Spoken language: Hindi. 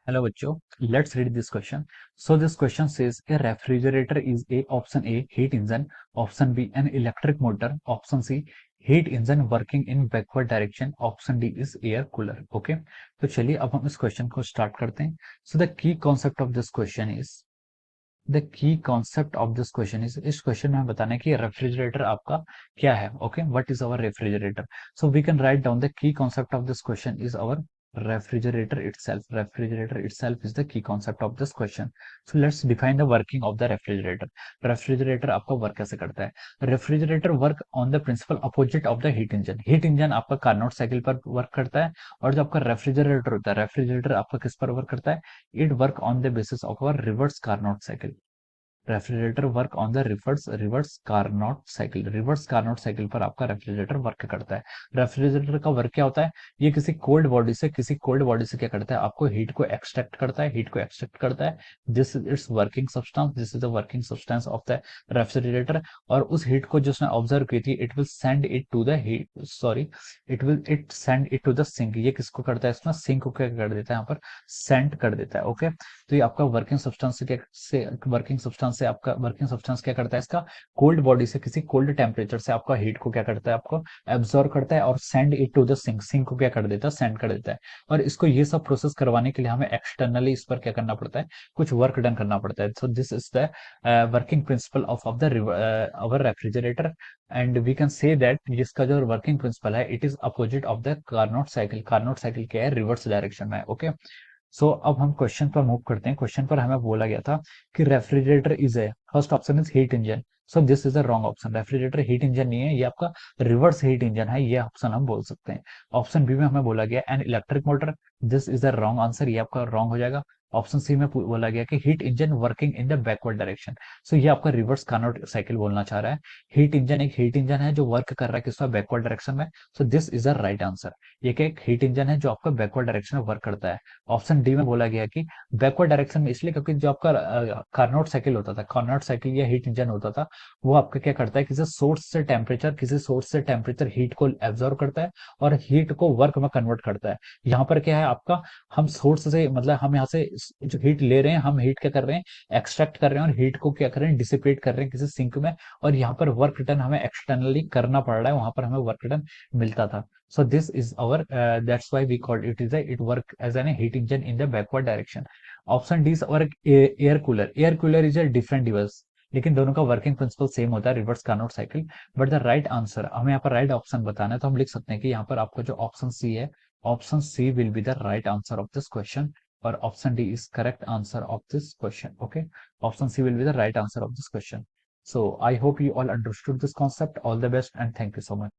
Hello बच्चों, let's read this question. So this question says a refrigerator is a option A heat engine, option B an electric motor, option C heat engine working in backward direction, option D is air cooler. Okay, तो चलिए अब हम इस क्वेश्चन को स्टार्ट करते हैं. So the key concept of this question is इस क्वेश्चन में हमें बताना है कि रेफ्रिजरेटर आपका क्या है. Okay, what is our refrigerator. So we can write down the key concept of this question is our refrigerator itself is the key concept of this question. So let's define the working of the refrigerator आपका वर्क कैसे करता है. Refrigerator work on the principle opposite of the heat engine आपका कार्नोट साइकिल पर वर्क करता है, और जो आपका रेफ्रिजरेटर होता है, रेफ्रिजरेटर आपका किस पर वर्क करता है, it work on the basis of our reverse Carnot cycle. Refrigerator work on the reverse Carnot cycle पर आपका रेफ्रिजरेटर वर्क करता है. रेफ्रिजरेटर का वर्क क्या होता है, ये किसी कोल्ड बॉडी से क्या करता है, आपको हीट को एक्सट्रैक्ट करता है. This is its working substance, this is the working substance of the refrigerator. और उस हीट को जो उसने ऑब्जर्व की थी, it will send it to the heat sorry it send it to the sink. ये किसको करता है, इसमें सिंक को क्या कर देता है, यहाँ पर सेंड कर देता है. ओके, तो ये आपका वर्किंग सब्सटेंस क्या करता है, इसका कोल्ड बॉडी से किसी कोल्ड टेम्परेचर से आपका हीट को क्या करता है, आपको एब्जॉर्ब करता है और send it to the sink को क्या कर देता है, सेंड कर देता है. और इसको ये सब प्रोसेस करवाने के लिए हमें एक्सटर्नली इस पर क्या करना पड़ता है, कुछ वर्क डन करना पड़ता है. So this is the working principle of the our refrigerator. And we can say that जिसका जो वर्किंग प्रिंसिपल है, it is opposite of the Carnot cycle क्या है, रिवर्स डायरेक्शन में है. ओके, सो अब हम क्वेश्चन पर मूव करते हैं. क्वेश्चन पर हमें बोला गया था कि refrigerator is a first option is heat engine. So this is the wrong option. Refrigerator heat engine नहीं है, ये आपका रिवर्स हीट इंजन है, ये ऑप्शन हम बोल सकते हैं. ऑप्शन बी में हमें बोला गया an electric motor. This is the wrong answer, ये आपका रॉन्ग हो जाएगा. ऑप्शन सी में बोला गया कि heat engine working in the backward direction. So ये आपका रिवर्स कार्नोट साइकिल बोलना चाह रहा है. एक हीट इंजन है जो वर्क कर रहा है किसका, बैकवर्ड डायरेक्शन में. सो this is the right answer. ये एक हीट इंजन है जो आपका बैकवर्ड डायरेक्शन में वर्क करता है. ऑप्शन डी में बोला गया कि बैकवर्ड डायरेक्शन में इसलिए क्योंकि जो आपका कार्नोट साइकिल या हीट इंजन होता था, वो आपका क्या करता है, किसी सोर्स से टेम्परेचर हीट को एब्जॉर्व करता है और हीट को वर्क में कन्वर्ट करता है. यहाँ पर क्या है आपका, हम सोर्स से मतलब हम यहाँ से जो हीट ले रहे हैं, हम हीट क्या कर रहे हैं, एक्सट्रैक्ट कर रहे हैं, और हीट को क्या कर रहे हैं, डिसिपेट कर रहे हैं किसी सिंक में. और यहाँ पर वर्क डन हमें एक्सटर्नली करना पड़ रहा है, वहां पर हमें वर्क डन मिलता था. So this is our that's why we called it work as an heat engine in the backward direction. Option D is our air cooler. Air cooler is a different device. लेकिन दोनों का वर्किंग प्रिंसिपल सेम होता है, reverse Carnot cycle. But the right answer, हमें यहाँ पर राइट ऑप्शन बताना है, तो हम लिख सकते हैं कि यहाँ पर आपका जो ऑप्शन सी है, option C will be the right answer of this question. और option D is correct answer of this question. Okay, option C will be the right answer of this question. So I hope you all understood this concept. All the best and thank you so much.